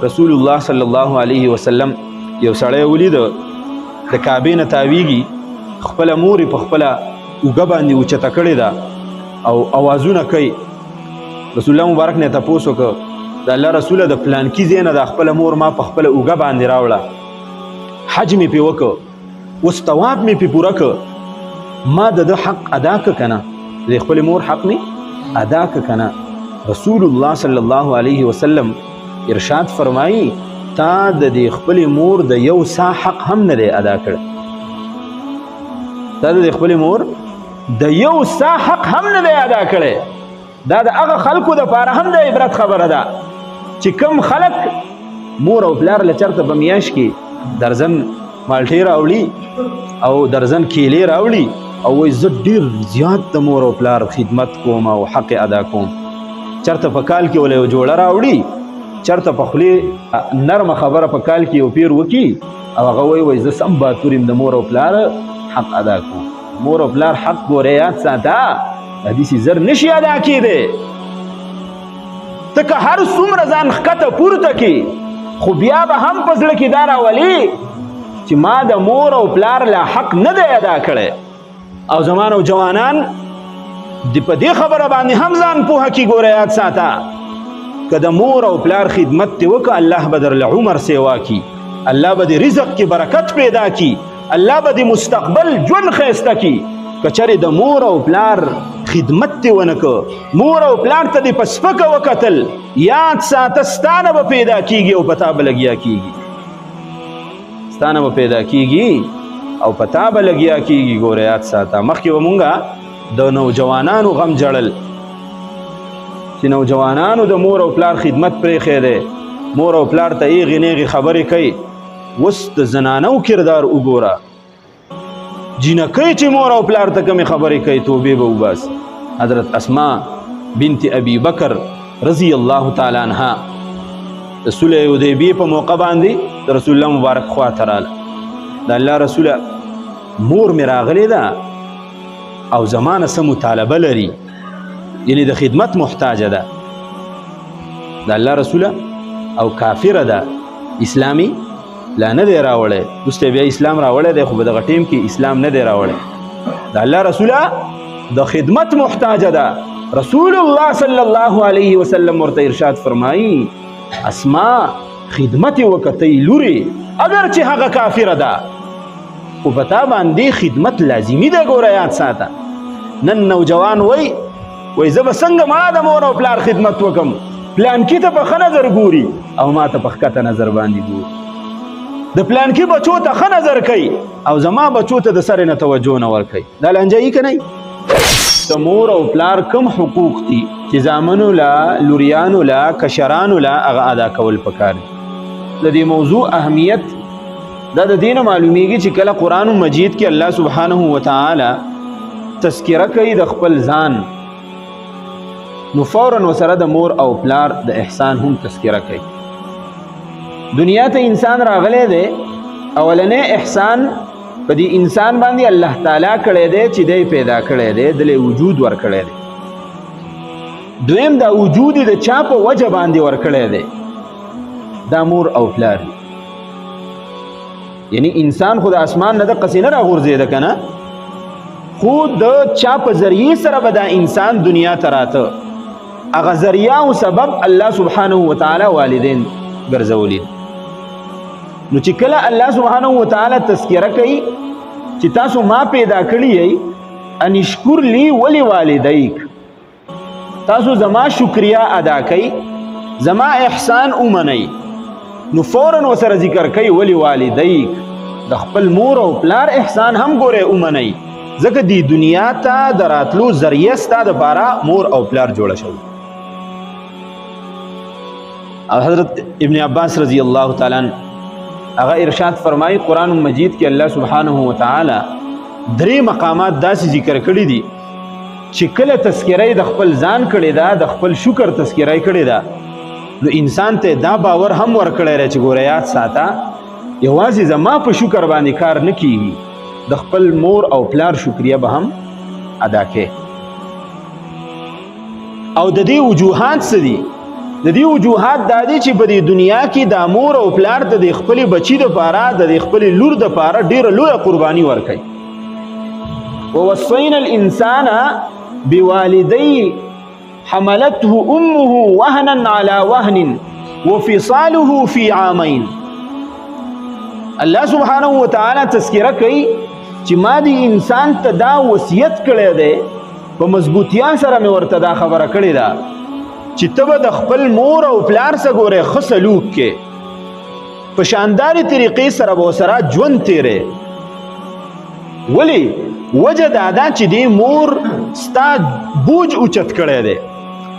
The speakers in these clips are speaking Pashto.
رسول الله صلی الله علیه وسلم یو سړی ولید د کعبې نه تاویږي، خپله مور یې په خپله اوږه باندې اوچته کړې ده او اوازونه کوي. رسول الله مبارک نه تپوس وکړه د الله رسوله د پلانکي ځای نه د خپله مور ما په خپله اوږه باندې راوړه، حج مې پرې وکړه، اوس طواف مې پرې پوره کړه، ما د ده حق ادا که که نه، د خپلې مور حق مې ادا که که نه. رسول الله صلی الله علیه وسلم ارشاد فرمایي تا د دې خپلې مور د یو سا حق هم نه دی ادا کړی، تا د خپلې مور د یو سا حق هم نه دی ادا کړی. دا د هغه خلکو دپاره هم د عبرت خبره ده چې کم خلک مور او پلار له چېرته په میاشت کې درزن مالټې راوړي او درزن کیلې راوړي او وایي زه ډېر زیات د مور او پلار خدمت کوم او حق ادا کوم، چېرته په کال کې وله یو جوړه راوړي، چېرته په خولې نرمه خبره په کال کې یو پیر وکړي او هغه وایي زه سم باتور یم د مور او پلار حق ادا کوم. مور او پلار حق ګوره یاد ساته، حدیث زر نشي ادا کېدی. ته که هر څومره ځان ښکته پورته کړي خو بیا به هم په زړه کې دا راولي چې ما د مور او پلار لا حق نه دی ادا کړی. او زما نوجوانان په دې خبره باندې هم ځان پوهه کړي، ګوره یاد ساته که د مور او پلار خدمت دې وکړه الله به درله عمر سیوا کړي، الله به دې رزق کې برکت پیدا کړي، الله به دې مستقبل ژوند ښایسته کړي. که چېرې د مور او پلار خدمت دې ونه کړه، مور او پلار ته دې په سپکه وکتل، یاد ساته ستانه به پیدا کېږي او پتا به لګیا کېږي، ستانه به پیدا کېږي او پتا به لګیا کېږي. ګوره یاد ساته مخکې به مونږه د نوجوانانو غم جړل چې نوجوانانو د مور او پلار خدمت پرېښی دی، مور او پلار ته ایغې نیغې خبرې کوي. اوس د زنانو کردار وګوره، جینکۍ چې مور او پلار ته کمې خبرې کوي توبې به وباس. حضرت اسماء بنت ابي بکر رضی الله تعالی عنها د صلح حدیبیې په موقع باندې د رسول الله مبارک خواته راله، د الله رسوله مور مې راغلې ده او زمانه څه مطالبه لري، یعنی د خدمت محتاجه ده، د الله رسوله او کافره ده، اسلامي لا نه دی راوړی، وروسته بیا اسلام راوړی دی خو په دغه ټیم کې اسلام نه دی راوړی. د الله رسوله د خدمت محتاجه ده. رسول الله صلی الله علیه وسلم ورته ارشاد فرمایي اسما خدمت یې وکړه، ته یې لورې اگر چې هغه کافره ده خو په تا باندې خدمت لازمي ده. ګوره یاد ساته نن نوجوان وایي زه به څنګه ما د مور او پلار خدمت وکړم، پلانکي ته په ښه نظر ګوري او ما ته په ښکته نظر باندې ګوري، د پلانکي بچو ته ښه نظر کوي او زما بچو ته د سرې نه توجه نه ورکوي. دا لانجایي که نه؟ د مور او پلار کم حقوق دي چې زامنو له لوریانو له کشرانو له هغه ادا کول پکار دي. د دې موضوع اهمیت دا د دې نه معلومیږي چې کله قرآن مجید کې الله سبحانه وتعالی تذکره کوي د خپل ځان نو فوراً وسره د مور او پلار د احسان هم تذکره کوي. دنیا ته انسان راغلی دی، اولنې احسان په دې انسان باندې الله تعالی کړی دی چې دی پیدا کړی دی، دله وجود ورکړی دی. دویم دا وجود د چا په وجه باندې ورکړی دی؟ دا مور او پلار. یعنی انسان خو د اسمان نه دقسې نه راغورځېده که نه، خو د چا په ذریعې سره به دا انسان دنیا ته راته، هغه ذریعه او سبب الله سبحانه وتعالی والدین ګرځولي. نو چې کله الله سبحانه وتعالی تذکره کوي چې تاسو ما پیدا کړی یې ان اشکر لی ولی والدیک، تاسو زما شکریا ادا کوي، زما احسان اومنئ، نو فوراً وسره ذکر کوي ولی والدیک، د خپل مور او پلار احسان هم ګوره اومنئ، ځکه دی دنیا ته د راتلو ذریعه ستا دپاره مور او پلار جوړه شوی. او حضرت ابن عباس رضی الله تعالی عنہ هغه ارشاد فرمایي قرآن مجید کې الله سبحانه وتعالی 3 مقامات داسې ذکر کړي دي چې کله تذکره د خپل ځان کړي ده، د خپل شکر تذکره کړي ده، نو انسان ته دا باور هم ورکړی دی چې ګوره یاد ساته یوازې زما په شکر باندې کار نه کیږي، د خپل مور او پلار شکریه به هم ادا کې. او د دې وجوهات څه دي؟ د دې وجوهات دا دي چې په دې دنیا کې د مور او پلار د خپل بچی د پاره د خپل لور د پاره ډیره لویه قرباني ورکړي. ووصينا الانسان بوالديه حملته امه وهنا على وهن وفصاله في عامين. الله سبحانه وتعالى تذکرہ کوي چې ما دې انسان ته دا وصیت کړی دی، په مضبوطیا سره مې ورته دا خبره کړې ده چې ته به د خپل مور او پلار سره ګورې ښه سلوک کې، په شاندارې طریقې سره به ورسره ژوند تېرې. ولې؟ وجه دا ده چې دې مور ستا بوج اوچت کړی دی،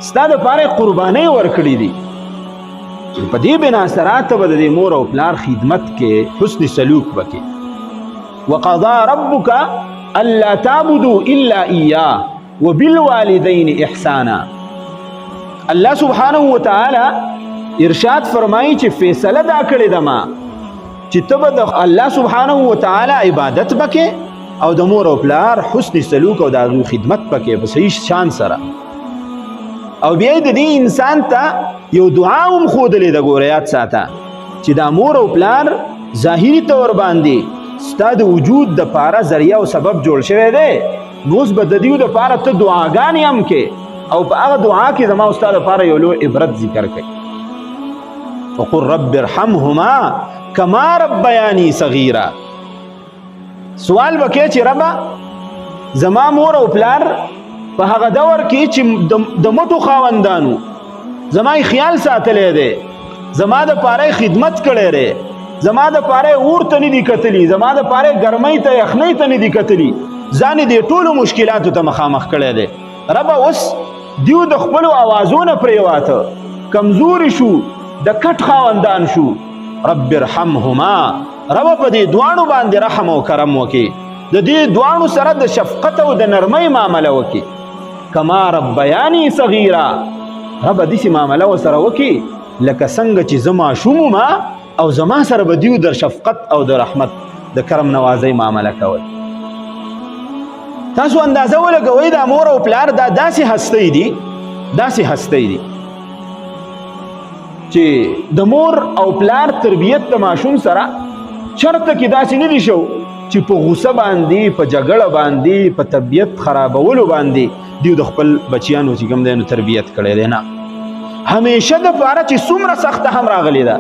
ستا دپاره قربانۍ ورکړي دي. په دې بنا سره ته به د دې مور او پلار خدمت کې حسن سلوک وکړې. وقضى ربك الا تعبدوا الا اياه وبالوالدين احسانا. الله سبحانه وتعالى ارشاد فرمایي چې فیصله دا کړې ده ما چې ته به د الله سبحانه وتعالى عبادت وکې او د مور او پلار حسن سلوک او د هغوی خدمت وکې په صحیح شان سره. او بیا د دې انسان ته یو دعا هم ښودلې ده، ګوره یاد ساته چې دا مور او پلار ظاهري طور باندې ستا د وجود د پاره ذریعه او سبب جوړ شوی دی، نو اوس به د دې دپاره ته دعاګانې هم کې او په هغه دعا کې زما او ستا دپاره یو لوی عبرت ذکر کوي. وقل رب ارحمهما کما ربیاني صغیرا. سوال وکړي چې ربه زما مور او پلار په هغه دور کې چې د مټو خاوندانو زما خیال ساتلی دی، زما دپاره خدمت کړی دی، زما دپاره اور ته نه دي کتلي، زما دپاره ګرمۍ ته یخنۍ ته نه دي کتلي، ځان یې دې ټولو مشکلاتو ته مخامخ کړی دی. ربه اوس دیو د خپلو اوازونه پرېواته، کمزوري شو، د کټ خاوندان شو. رب ارحمهما، ربه په دې دواړو باندې رحم او کرم وکړي، د دې دواړو سره د شفقت او د نرمۍ معامله وکړي. کما ربیاني صغیرا، ربه داسې معامله ورسره وکړي لکه څنګه چې زه ماشوم وم او زما سره به دیو د شفقت او د رحمت د کرم نوازۍ معامله کول. تاسو اندازه ولګوئ دا مور او پلار دا داسې هستۍ دي، داسې هستۍ دي چې د مور او پلار تربیت د ماشوم سره چرته کې داسې نه دي شو چې په غوسه باندې، په جګړه باندې، په طبیعت خرابولو باندې دیو د خپل بچیانو چې کوم دی نو تربیت کړی دی. نه، همیشه دپاره چې څومره سخته هم راغلی ده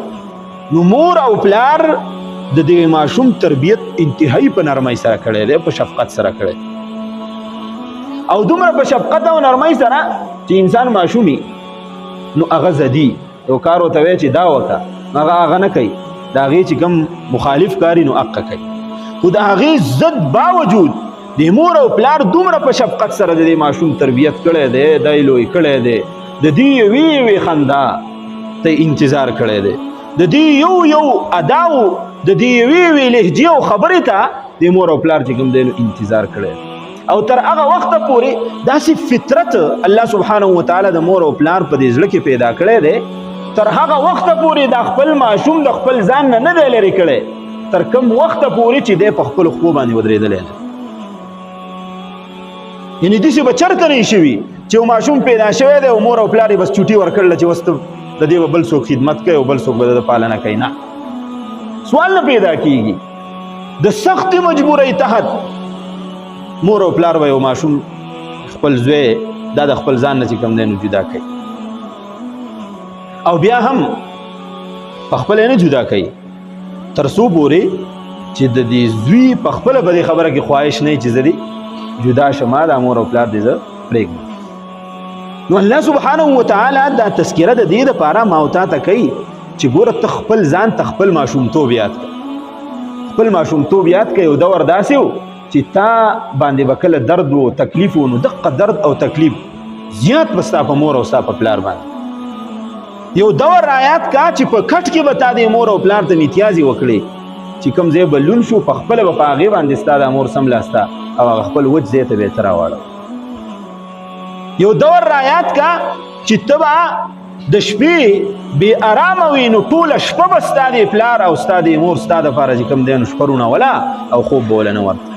نو مور او پلار د دې ماشوم تربیت انتهایی په نرمۍ سره کړی دی، په شفقت سره کړی، او دومره په شفقت او نرمۍ سره چې انسان ماشومي نو هغه زدي یو کار ورته وایي چې دا وکړه، هغه نه کوي، د هغې چې کوم مخالف کاري نو حقه کوي. خو د هغې ضد باوجود د مور او پلار دومره په شفقت سره د دې ماشوم تربیت کړی دی، دی لوی کړی دی، د دې یوې یوې خندا ته انتظار کړی دی، د دې یو یو اداو، د دې یوې یوې لهجې او خبرې ته د مور او پلار چې کوم دی نو انتظار کړی. او تر هغه وخته پورې داسې فطرت الله سبحانه وتعالی د مور او پلار په دې زړه کې پیدا کړی دی، تر هغه وخته پورې د خپل ماشوم د خپل ځان نه دی لرې کړی، تر کوم وخته پورې چې دی په خپلو خپو باندې ودرېدلی دی. یعنې داسې به چېرته نه شوي چې یو ماشوم پیدا شوی دی او مور او پلار یې بس چوټي ورکړله چې اوس ته د دې به بل څوک خدمت کوي او بل څوک به د پالنه کوي. نه، سوال نه پیدا کېږي. د سختې مجبورۍ تحت مور او پلار به یو ماشوم خپل زوی دا د خپل ځان نه چې کوم دی نو جدا کوي، او بیا هم په خپله نه جدا کوي تر څو پورې چې د دې زوی په خپله به دې خبره کې خواهش نه وي چې زه دې جدا شم، دا مور او پلار دې زه پرېږدم. نو الله سبحانه وتعالی دا تذکره د دې دپاره ما او تا ته کوي چې ګوره ته خپل ځان ته خپل ماشومتوب یاد کړه، خپل ماشومتوب یاد کړه. یو دور داسې و چې تا باندې به کله درد و تکلیف و، نو دقه درد او تکلیف زیات به ستا په مور او ستا په پلار باندې. یو دور رایاد کا چې په کټ کې به تا د مور او پلار ته میتیازې وکړې چې کوم ځای به لون شو په خپله به په هغې باندې ستا د مور سملاسته او هغه خپل وچ ځای ته به یې ته راواړه. یو دور رایاد کا چې ته به د شپې بې ارامه وي، نو ټوله شپه به ستا د پلار او ستا د مور ستا دپاره چې کوم دی نو شپرونه وله او خوب به وله نه ورته.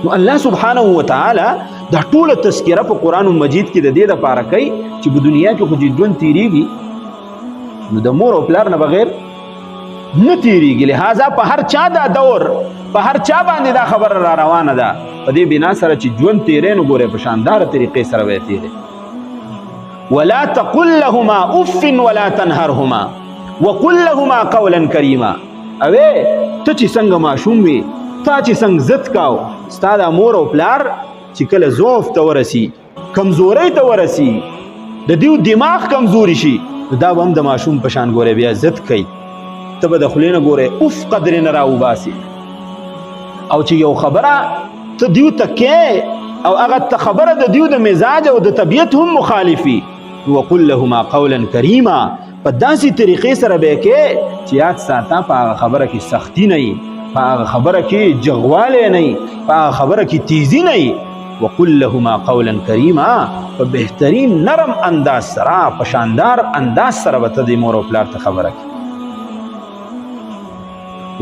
نو الله سبحانه وتعالی دا ټوله تذکره په قرآن مجید کې د دې دپاره کوي چې په دنیا کې خو چې ژوند تیریږي نو د مور او پلار نه بغیر نه تیریږي. لہذا په هر چا دا دور په هر چا باندې دا خبره را روانه ده په دې بنا سره چې ژوند تیری نو ګورې په شانداره طریقې سره به تیری. ولا تقل لهما اف ولا تنهرهما وقل لهما قولا کریما. اوې ته چې څنګه ماشوم وي تا چې څنګه عزت کاو ستا دا مور او پلار چې کله ضعف ته ورسي کمزورۍ ته ورسي د دیو دماغ کمزوري شي دا به هم د ماشوم په شان ګورې بیا عزت کوي. ته به د خولې نه ګورې اوف قدرې نه راوباسي او چې یو خبره ته دیو ته کې او هغه خبره د دیو د مزاج او د طبیعت هم مخالفي. وقل لهما قولا کریما په داسې طریقې سره به کې چې یاد ساته په هغه خبره کې سختی نه وي په هغه خبره کې جغوالی نه وي په هغه خبره کې تیزی نه وي. وقل لهما قولا کریما په بهترین نرم انداز سره په شاندار انداز سره به ته د مور او پلار ته خبره کې.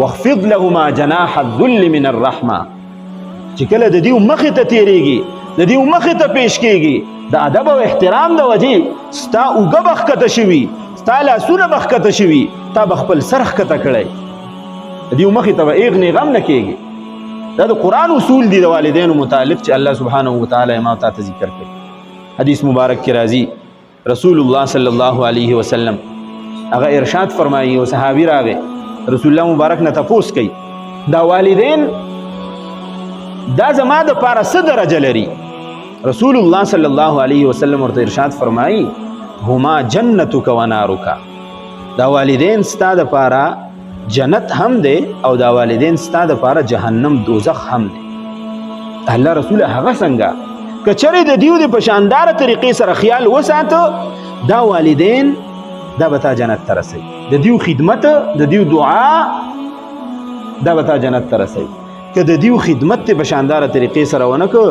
واخفض لهما جناح الذل من الرحمه چې کله د دیو مخې ته تیریږي د دیو مخې ته پیش کیږي د ادب او احترام د وجې ستا اوږه به ښکته شوي ستا لاسونه به ښکته شوي تا به خپل سر ښکته کړی د دیو مخې ته به ایغ نیغم نه کیږي. دا د قرآن اصول دي د والدینو متعلق چې الله سبحانه وتعالی ما تا ته ذکر کړي. حدیث مبارک کې راځي رسول الله صلی الله علیه وسلم هغه ارشاد فرمایي او صحابي راغی رسول الله مبارک نه تپوس کوي دا والدین دا زما د پاره څه درجه لري؟ رسول الله صلی الله علیه وسلم ورته ارشاد فرمایي هما جنتک و نارک. دا والدین ستا د پاره جنت هم دی او دا والدین ستا د پاره جهنم دوزخ هم دی. الله رسول هغه څنګه که چېرې د دیو د په شانداره طریقې سره خیال وساته دا والدین دا به تا جنت ته رسوي د دیو خدمت د دیو دعا دا به تا جنت ته رسوي. که د دیو خدمت ته په شانداره طریقې سره ونه که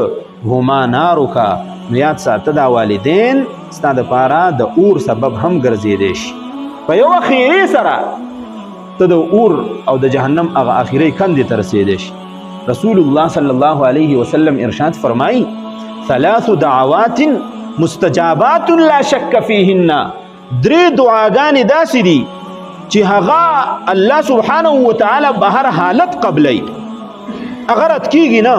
هما ناروکا نو یاد ساته دا والدین ستا دپاره د اور سبب هم ګرځېدی شي په یو اخیري سره ته د اور او د جهنم هغه اخیري کندې ته رسېدی شي. رسول الله صلی الله علیه وسلم ارشاد فرمایي ثلاث دعوات مستجابات لا شک فیهن. درې دعاګانې داسې دي چې هغه الله سبحانه وتعالی به هر حالت قبلی هغه رد کیږي نه.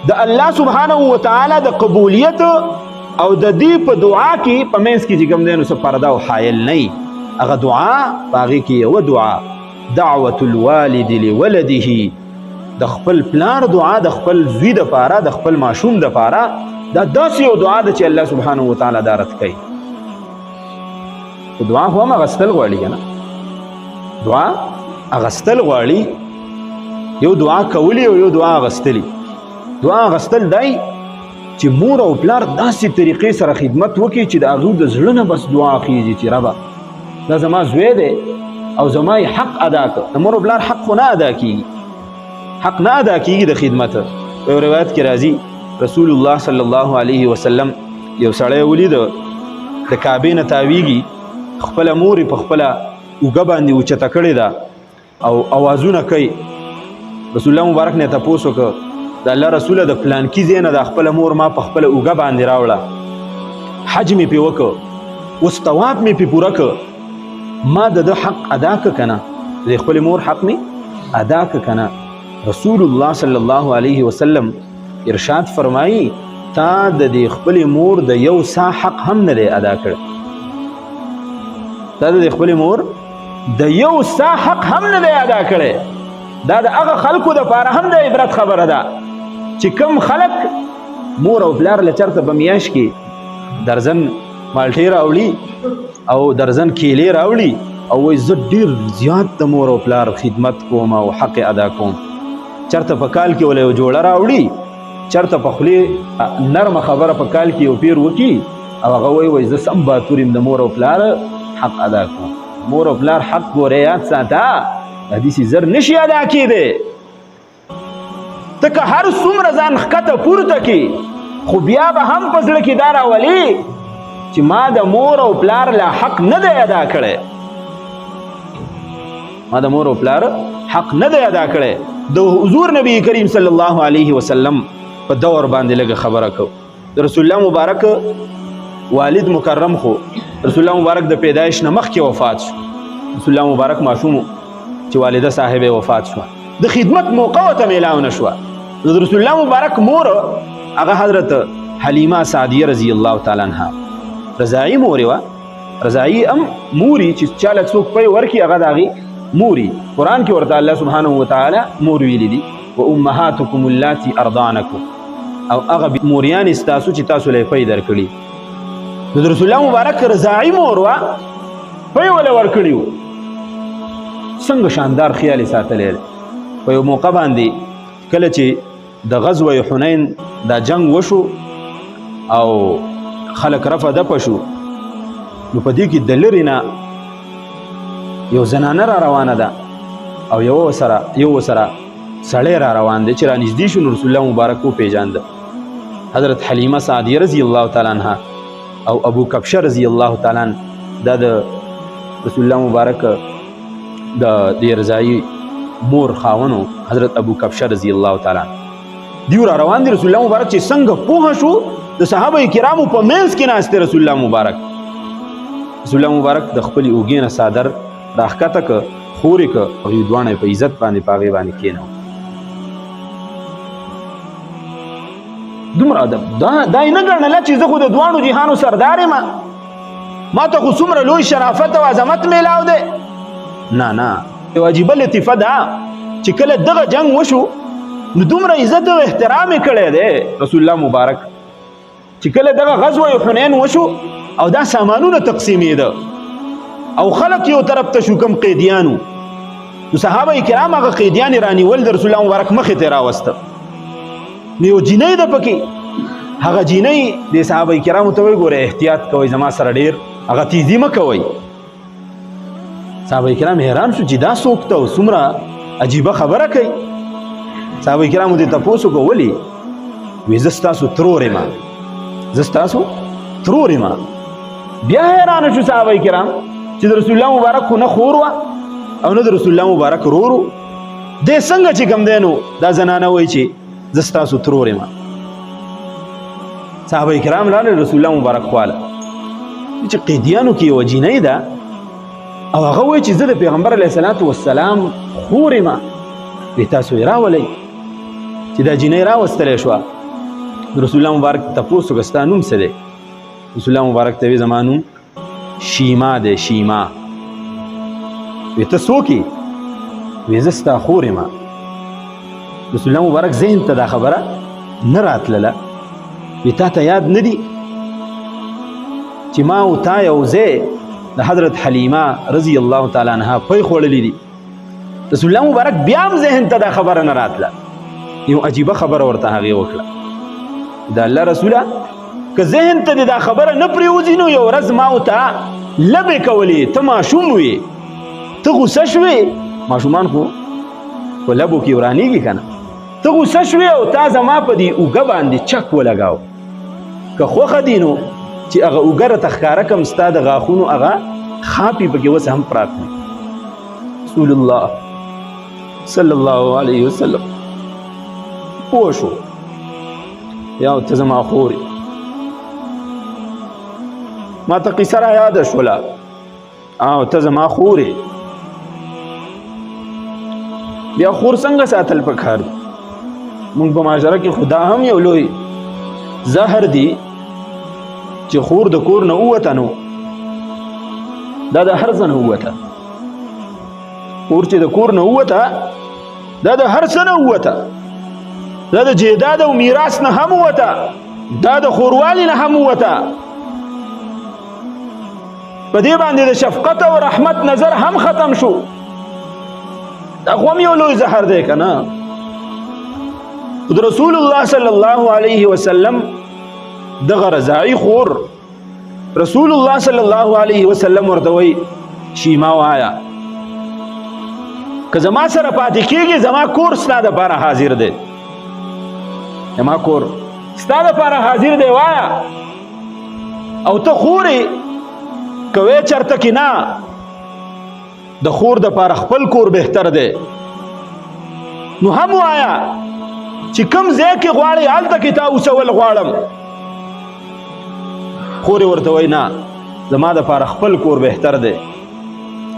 د الله سبحانه وتعالی د قبولیت او د دې په دعا کې په منځ کې چې کوم دی نو څه پرده او حایل نه وي. هغه دعا په هغې کې یوه دعا دعوة الوالد لولده د خپل پلار دعا د خپل زوی دپاره د خپل ماشوم دپاره دا داسې یو دعا ده چې الله سبحانه وتعالی دا رد کوي. دعا خو هم اغستل غواړي که نه دعا اغستل غواړي یو دعا کولی او یو دعا اغستلی. دعا اغستل دی چې مور او پلار داسې طریقې سره خدمت وکړي چې د هغوی د زړه نه بس دعا خیږي چې ربه دا زما زوی دی او زما یې حق ادا کړه. د مور او پلار حق خو نه ادا کیږي حق نه ادا کیږي د خدمت. یو روایت کې راځي رسول الله صلی الله علیه وسلم یو سړی ولیده د کعبې نه تاویږي خپله مور یې په خپله اوږه باندې اوچته کړې ده او اوازونه کوي. رسول الله مبارک نه تپوس وکړه د الله رسوله د پلانکي ځای نه د خپله مور ما په خپله اوږه باندې راوړه حج مې پې وکړه اوس طواف مې پې پوره کړه ما د ده حق ادا که که نه د خپلې مور حق مې ادا که که نه. رسول الله صلی الله علیه وسلم ارشاد فرمایي تا د دې خپلې مور د یو سا حق هم نه دی ادا کړ. تا د خپلې مور د یو سا حق هم نه دی ادا کړی. دا د هغه خلکو دپاره هم د عبرت خبره ده چې کم خلک مور او پلار له چرته په میاشت کې درزن مالټې راوړي او درزن کیلې راوړي او وایي زه ډېر زیات د مور او پلار خدمت کوم او حق ادا کوم. چرته په کال کې وله یو جوړه راوړي چرته په خولې نرمه خبره په کال کې یو پیر وکړي او هغه وایي زه سم باتور یم د مور او پلار حق ادا کوم. مور او پلار حق ګوره یاد ساته حدیث زر نشي ادا کېدی. ته که هر څومره ځان ښکته پورته کړي خو بیا به هم په زړه کې دا راولي چې ما د مور او پلار له حق نه دی ادا کړی. ما د مور او پلار حق نه دی ادا کړی. د حضور نبی کریم صلی الله علیه وسلم په دور باندې لږه خبره کو. د رسول الله مبارک والد مکرم خو رسول الله مبارک د پیدایش نه مخکې وفات شو. رسول الله مبارک ماشوم چې والده صاحب وفات شو، د خدمت موقع ته میلاو نشوه. د رسول الله مبارک مور هغه حضرت حلیمه سعدیه رضی الله تعالی عنها رضاعي مور وه. رضاعي ام موري چې چاله څوک پی ورکي هغه د هغې موري. قرآن کې ورته الله سبحانه وتعالی مور ویلي دي و امهاتکم اللاتی ارضعنکم، او هغه موریانې ستاسو چې تاسو له پی درکړي. نو د رسول الله مبارک رضاعي مور وه، پی وله ورکړي وو. څنګه شاندار خیال یې ساتلی دی. په یو موقع باندې کله چې د غزوه حنین دا جنگ وشو او خلک رفع دفع شو، نو په دې کې د لرې نه یو زنانه را روانه ده او یو سره سړی را روان دی چې را نږدې شو. نو رسول الله مبارک وپېژانده. حضرت حلیمه سعدیه رضی الله تعالی عنها او ابو کبشه رضی الله تعالی عنه دا د رسول الله مبارک د رضاعي مور خاونو حضرت ابو کبشه رضی الله تعالی عنه دیو را روان دي. رسول الله مبارک چې څنګه پوه شو د صحابه کرامو په منځ کې ناست رسول الله مبارک د خپل اوږې نه څادر راښکته که خورې که هغوی دواړه په عزت باندې په هغې باندې کېنو. دومره ادب دا یې نه ګڼله چې زه خو د دواړو جهانو سردار یم، ما ته خو څومره لوی شرافت او عظمت میلاو دی. نه یو عجیبه لطیفه ده چې کله دغه جنگ وشو نو دومره عزت او احترام یې کړی دی رسول الله مبارک چې کله دغه غزوه حنین وشو او دا سامانونه تقسیمېده او خلک یو طرف ته شو کم قیدیانو. نو صحابه کرام هغه قیدیان رانیول د رسول الله مبارک مخې ته راوسته. نو یو جینۍ ده پکې، هغه جینۍ د صحابه کرامو ته وایي ګوره احتیاط کوئ، زما سره ډېر هغه تیزي مه کوئ. صحابه کرام حیران شو چې دا څوک ته څومره عجیبه خبره کوي. صحابه کرامو دې تپوس وکړو ولې؟ وایي زه ستاسو ترور یم، بیا حیرانه شو صحابه کرام چې د رسول الله مبارک خو نه خور وه او نه د رسول الله مبارک ورور و. دې څنګه چې کوم دی نو دا زنانه وایي چې زه ستاسو ترور یم. صحابه کرام لاړل رسول الله مبارک خواله چې قیدیانو کې یوه جینۍ ده او هغه وایي چې زه د پیغمبر علیه الصلاة والسلام خور یم. وایي تاسو یې راولئ. چې دا جینۍ راوستلی شوه رسول الله مبارک تپوس وکړه ستا نوم څه دی؟ رسول الله مبارک ته وایي زما نوم شیما دی. شیما. وایي ته څوک یې؟ وایي زه ستا خور یم. رسول الله مبارک ذهن ته دا خبره نه راتلله. وایي تا ته یاد نه دي چې ما او تا یو ځای د حضرت حلیمه رضی الله تعالی عنها پی خوړلی دي؟ رسول الله مبارک بیا هم ذهن ته دا خبره نه راتله. یو عجیبه خبره ورته هغې وکړه. د الله رسوله که ذهن ته دې دا خبره نه پرېوځي نو یو ورځ ما او ته لبې کولې، ته ماشوم وې، ته غوسه شوې. ماشومان خو په لبو کې ورانېږي که نه. ته غوسه شوې او تا زما په دې اوږه باندې چک ولګاو. که خوښه دي نو چې هغه اوږه راته ښکاره کړم، ستا د غاښونو هغه خاپې پکې اوس هم پراته دي. رسول الله صلی الله علیه وسلم پوه شو یا ته زما خور یې. ما ته قصه را یاده شوله او ته زما خور یې. بیا خور څنګه ساتل پکار دي؟ موږ په معاشره کې خو دا هم یو لوی زهر دی چې خور د کور نه ووته نو دا د هر څه نه ووته. خور چې د کور نه ووته دا د هر څه نه ووته، دا د جیداد او میراث نه هم ووته، دا د خوروالي نه هم ووته. په دې باندې د شفقت او رحمت نظر هم ختم شو. دا خو هم یو لوی زهر دی که نه؟ د رسول الله صلی الله علیه وسلم دغه رضاعي خور رسول الله صلی الله علیه وسلم ورته وایي شیما وایه که زما سره پاتې کېږي زما کور ستا دپاره حاضر دی. زما کور ستا دپاره حاضر دی وایه. او ته خورې که وی چرته کې نه، د خور دپاره خپل کور بهتر دی نو هم وایه چې کوم ځای کې غواړې هلته کې تا اوسول غواړم. خورې ورته وایي نه، زما دپاره خپل کور بهتر دی.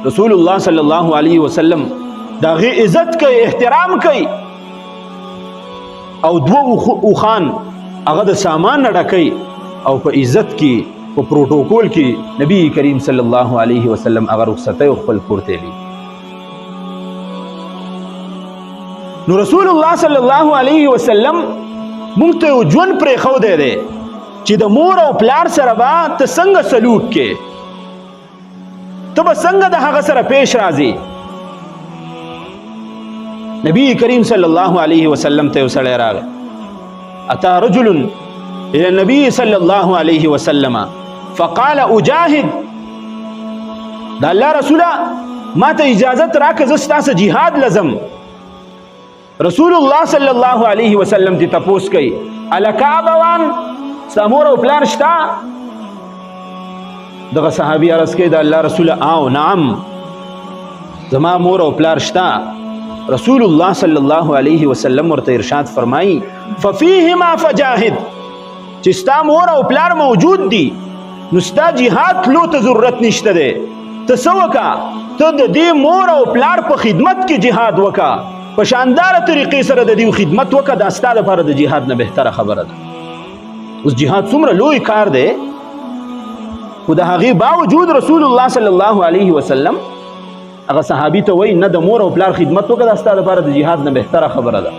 رسول الله صلی الله علیه وسلم د هغې عزت کوي، احترام کوي، او دوه اوښان هغه د سامان نه ډکوي او په عزت کې په پروتوکول کې نبی کریم صلی الله علیه وسلم هغه رخصتوي او خپل کور ته لي. نو رسول الله صلی الله علیه وسلم مونږ ته یو ژوند پرېښودی دی چې د مور او پلار سره به ته څنګه سلوک کې، ته به څنګه د هغه سره پیش راځې. نبی کریم صلی الله علیه وسلم ته یو سړی راغی. اتا رجل الى النبي صلی الله علیه وسلم فقال اجاهد، دا الله رسوله ما ته اجازت راکړه زه ستا سره جهاد لزم. رسول الله صلی الله علیه وسلم ته تپوس کوي الک ابوان، ستا مور او پلار شته؟ دغه صحابي عرض کوي د الله رسوله او نعم زما مور او پلار شته. رسول الله صلی الله علیه وسلم ورته ارشاد فرمایي ففیهما فجاهد، چې ستا مور او پلار موجود دي نو ستا جهاد تلو ته ضرورت نشته دی. ته څه وکړه؟ ته د دې مور او پلار په خدمت کې جهاد وکړه، په شانداره طریقې سره د دې خدمت وکړه. دا ستا لپاره د جهاد نه بهتره خبره ده. اوس جهاد څومره لوی کار دی، خو د هغې باوجود رسول الله صلی الله علیه وسلم هغه صحابي ته وایي نه، د مور او پلار خدمت وکړه، دا ستا لپاره د جهاد نه بهتره خبره ده.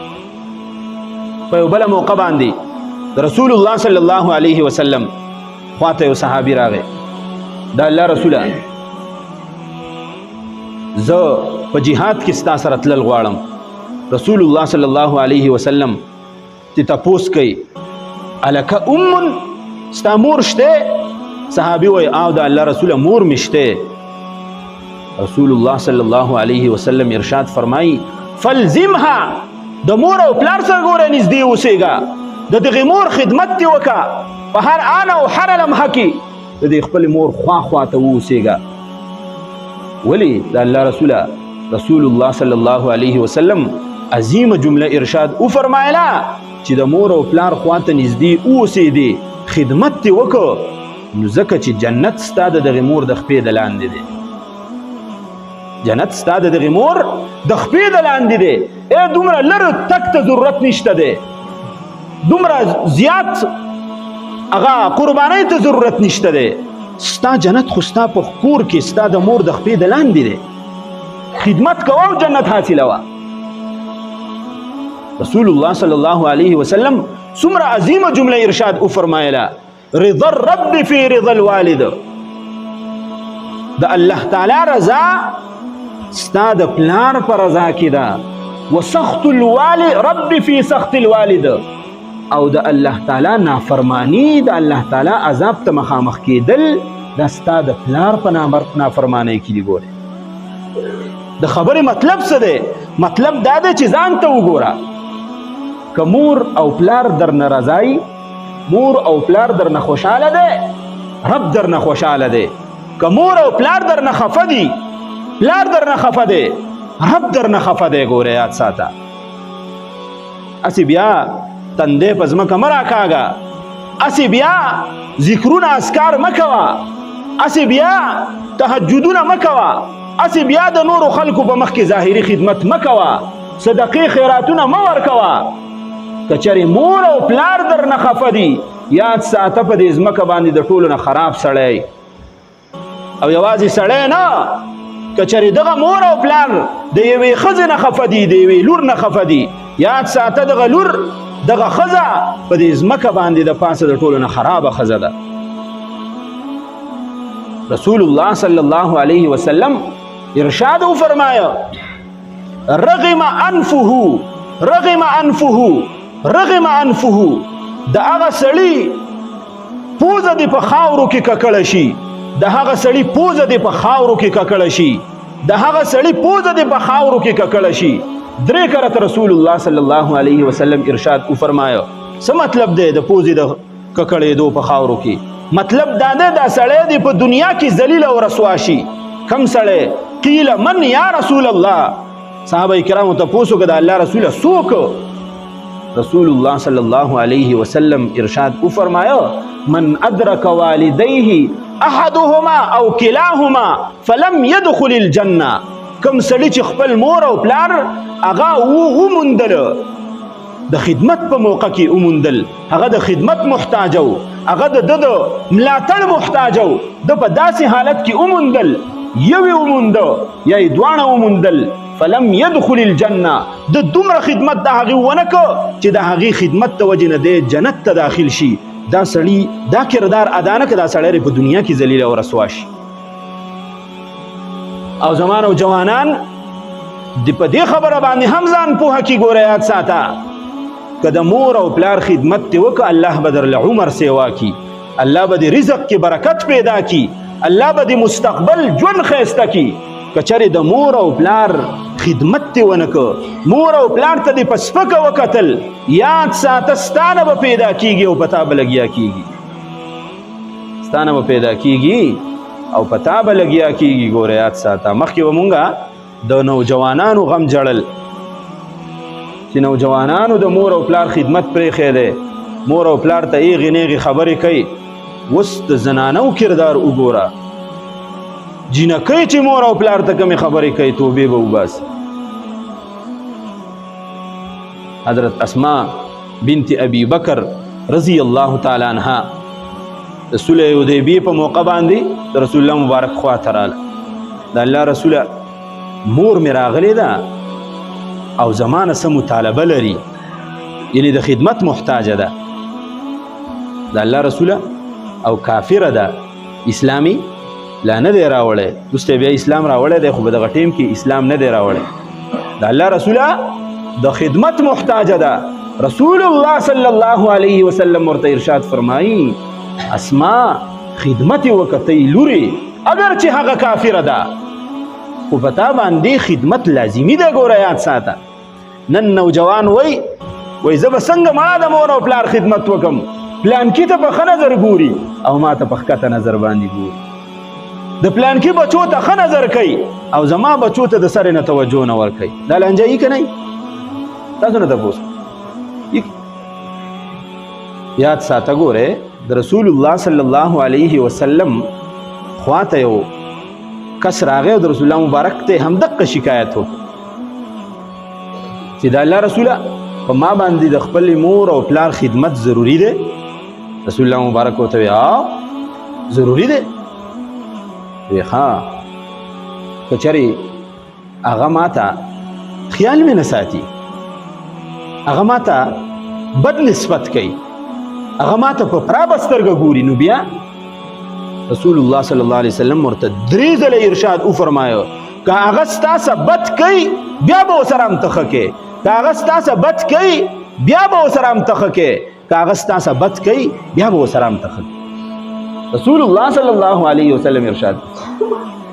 په یو بله موقع باندې د رسول الله صلی الله علیه وسلم خواته یو صحابي راغی. د الله رسوله زه په جهاد کې ستا سره تلل غواړم. رسول الله صلی الله علیه وسلم ته تپوس کوي الک ام، ستا مور شته؟ صحابي وایي او د الله رسوله مور مې شته. رسول الله صلی الله علیه وسلم ارشاد فرمایي فلزمها، د مور او پلار سره ګوره نږدې اوسېږه، د دغې مور خدمت دې وکړه، په هر آن او هر لمحه کې د دې خپلې مور خوا خواته واوسېږه. ولې د الله رسوله رسول الله صلی الله علیه وسلم عظیمه جمله ارشاد وفرمایله چې د مور او پلار خواته نږدې اوسېدې، خدمت دې وکړه، نو ځکه چې جنت ستا د دغې مور د خپې د لاندې دی. جنت ستا د دغې مور د خپې د لاندې دی. دومره لرې تک ته ضرورت نشته دی، دومره زیات هغه قربانۍ ته ضرورت نشته دی. ستا جنت خو ستا په کور کې ستا د مور د خپې د لاندې دی. خدمت کوه او جنت حاصلوه. رسول الله صلی الله علیه وسلم څومره عظیمه جمله ارشاد وفرمایله رضا الرب فی رضا الوالد، د الله تعالی رضا ستا د پلار په رضا کې ده. وسخط الوالد رب فی سخط الوالد، او د الله تعالی نافرمانی د الله تعالی عذاب ته مخامخ کېدل دا ستا د پلار په نافرمانی کې دي. ګوره د خبرې مطلب څه دی؟ مطلب دا دی چې ځان ته وګوره، که مور او پلار درنه رضایي، مور او پلار درنه خوشحاله دی، رب درنه خوشحاله دی. که مور او پلار درنه خفه دي، پلار درنه خفه دی، رب درنه خفه دی. ګوره یاد ساته، اسې بیا تندې په ځمکه مه راکاږه، اسې بیا ذکرونه اذکار مه کوه، اسې بیا تهجدونه مه کوه، اسې بیا د نورو خلکو په مخ کې ظاهري خدمت مه کوه، صدقې خیراتونه مه ورکوه. که چېرې مور او پلار درنه خفه دي، یاد ساته په دې ځمکه باندې د ټولو نه خراب سړی، او یوازې سړی نه، که چېرې دغه مور او پلار د یوې ښځې نه خفه دي، د یوې لور نه خفه دي، یاد ساته دغه لور دغه ښځه په دې ځمکه باندې د پاسه د ټولو نه خرابه ښځه ده. رسول الله صلی الله علیه وسلم ارشاد وفرمایه رغم انفه، رغم انفه، رغم انفه، د هغه سړي پوزه دې په خاورو کې ککړه شي، د هغه سړي پوزه دې په خاورو کې ککړه شي، د هغه سړي پوزه دې په خاورو کې ککړه شي. 3 کرته رسول الله صلی الله علیه وسلم ارشاد وفرمایه. څه مطلب دی د پوزې د ککړېدو په خاورو کې؟ مطلب دا دی دا سړی دې په دنیا کې ذلیل او رسوا شي. کم سړی؟ قیل من یا رسول الله، صحابه کرامو تپوس وکړه د الله رسوله څوک؟ رسول الله صلی الله علیه وسلم ارشاد او فرمایا من ادرک والدیه احدهما او کلاهما فلم يدخل الجنه کم سړي چې خپل مور او پلار هغه وموندل د خدمت په موقع کې وموندل هغه د خدمت محتاج او هغه د ملاتړ محتاج او د په داسې حالت کې وموندل یو وموند یا دوانه وموندل فلم يدخل الجنه د دومره خدمت د هغه ونکو چې د هغه خدمت ته وجه نه دی جنت ته داخل شي دا سړی دا کردار ادا نه کړي دا سړی په دنیا کې ذلیل او رسوا شي او زمان او جوانان د په دې خبره باندې هم ځان په حقي ګوره یاد ساته کله مور او پلار خدمت ته وک الله بدر العمر سیوا کی الله به رزق کې برکت پیدا کی الله به مستقبل ژوند خیسته کی کچره د مور او پلار خدمت ته ونکو مور او پلار ته د پسپکه وکتل یاد ساته ستانه به پیدا کیږي او پتا به لګیا کیږي ستانه به پیدا کیږي او پتا به لګیا کیږي ګوره یاد ساته مخکې ومونږه د نوجوانانو غم جړل چې نوجوانانو د مور او پلار خدمت پرې خېده مور او پلار ته ایغې نیغې خبرې کوي اوس د زنانو کردار وګوره جنکۍ چې مور او پلار ته کومې خبرې کوي توبې به وباسي حضرت اسماء بنت ابي بکر رضی الله تعالی عنها د صلح حدیبیه په موقع باندې د رسول الله مبارک خوا ته راله د الله رسوله مور مې راغلې ده او زمانه څه مطالبه لري یعنی د خدمت محتاجه ده د الله رسوله او کافره ده اسلامي لا نه دی راوړی دوسته بیا اسلام راوړی دی خو په دغه ټیم کې اسلام نه دی راوړی د الله رسوله د خدمت محتاجه ده رسول الله صلی الله علیه وسلم ورته ارشاد فرمایي اسماء خدمت وکړئ لوري اگر چې هغه کافره ده خو پتا باندې خدمت لازمی ده ګوره یاد ساته نن نوجوان وای زه به څنګه مړه د مور او پلار خدمت وکم پلان کې ته په ښه نظر ګوري او ما ته په ښکته نظر باندې ګوري د پلان کې بچو ته ښه نظر کوي او زما بچو ته د سره نه توجه نه ورکوي دا لانجه یې که نه تاسو نه تپوس یاد ساته ګوره د رسول الله صلی الله علیه وسلم خواته یو کس راغی او د رسول الله مبارک ته هم دقه شکایت وکړه چې د الله رسوله په ما باندې د خپل مور او پلار خدمت ضروری دی رسول الله مبارک ورته وی ضروری دی وی ها کچری هغه ماته خیال مې نه ساتي هغه ماته بد نسبت کوي هغه ماته په پرا سترګه ګوري نو بیا رسول الله صلی الله علیه وسلم ورته درې ځله ارشاد او فرمایو که هغه ستاسو بد کوي بیا به ورسره امتخه کوي که هغه ستاسو بد کوي بیا به ورسره امتخه کوي که هغه ستاسو بد کوي بیا به ورسره امتخه کوي رسول الله صلی الله علیه وسلم ارشاد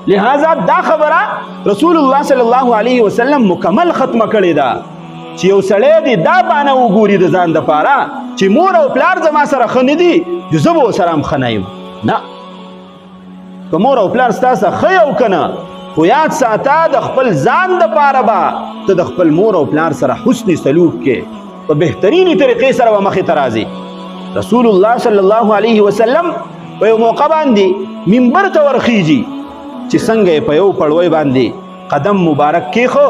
لہذا دا خبره رسول الله صلی الله علیه وسلم مکمل ختمه کړې ده چې یو سړی دی دا بانه وګوري د ځان دپاره چې مور او پلار زما سره ښه نه دي نو زه به ورسره هم ښه نه یم نه که مور او پلار ستا سره ښه یو که نه خو یاد ساته د خپل ځان دپاره به ته د خپل مور او پلار سره حسن سلوک کې په بهترینې طریقې سره به مخې ته راځي رسول الله صلی الله علیه وسلم په یو موقع باندې منبر ته ورخیږي چې څنګه یې په یو پړوی باندې قدم مبارک کېښو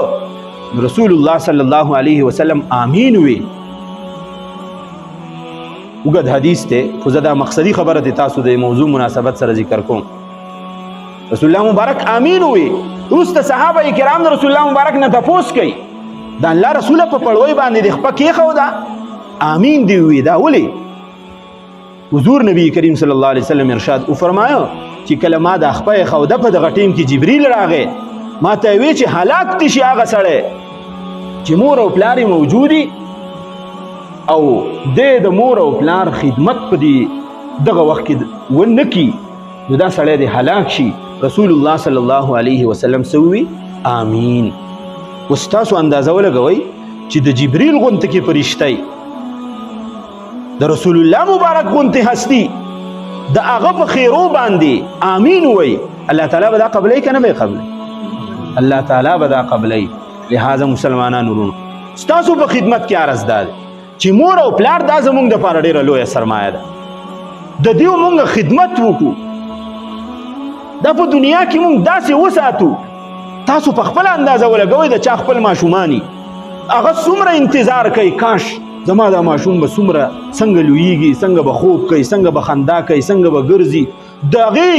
رسول الله صلی الله علیه وسلم آمین وی اوږد حدیث دی خو زه دا مقصدي خبره دی تاسو د موضوع مناسبت سره ذکر کوم رسول الله مبارک آمین وی وروسته صحابه کرام د رسول الله مبارک نه تپوس کوي د الله رسوله په پړوی باندې د خپه کېښوده آمین دی وی دا ولې حضور نبی کریم صلی الله علیه وسلم ارشاد او فرمایو چې کله ما د خپه یې خوده په دغه ټیم کې جبریل راغی ما ته وی چې هلاک دي شي هغه سړی چې مور او پلار یې موجودي او د مور او پلار خدمت په دغه وخت کې ونه کړي نو دا سړی دې هلاک شي رسول الله صلی الله علیه وسلم سوي آمین اوس تاسو اندازه ولګوئ چې د جبریل غونته کې فرشته د رسول الله مبارک غونته هستی د هغه په خیرو باندې آمین وی الله تعالی به دا قبلې که نه به قبلې الله تعالی به دا قبلې لہذا مسلمانانو ورونو ستاسو په خدمت کې عرض ده چې مور او پلار دا زمونږ دپاره ډېره لویه سرمایه ده د دې مونږ خدمت وکړو دا په دنیا کې مونږ داسې وساتو تاسو په خپله اندازه ولګوئ د چا خپل ماشوماني هغه څومره انتظار کوي کاش زما دا ماشوم به څومره څنګه لویږي څنګه به خوب کوي څنګه به خندا کوي څنګه به ګرځي د هغې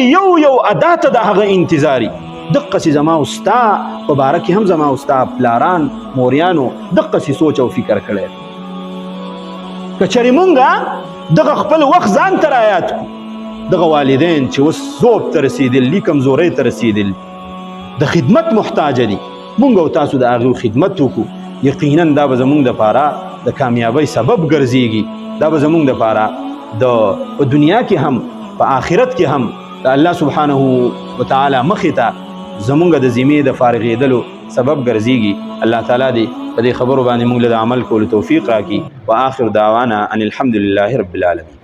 یو ادا ته د هغه انتظاري دقسې زما او ستا په باره کې هم زما او ستا پلاران موریانو دقسې سوچ او فکر کړی که چېرې مونږ دغه خپل وخت ځان ته رایاد کړو دغه والدین چې اوس ذوب ته رسېدل دي کمزورۍ ته رسېدل د خدمت محتاجه دي مونږ او تاسو د هغې خدمت وکړو یقینا دا به زمونږ دپاره د کامیابۍ سبب ګرځېږي دا به زمونږ دپاره په دنیا کې هم په آخرت کې هم د الله سبحانه وتعالی مخې ته زمونږ د ذمې د فارغېدلو سبب ګرځېږي الله تعالی دې په دې خبرو باندې مونږ له د عمل کولو توفیق راکړي و آخر دعوانا ان الحمد لله رب العالمین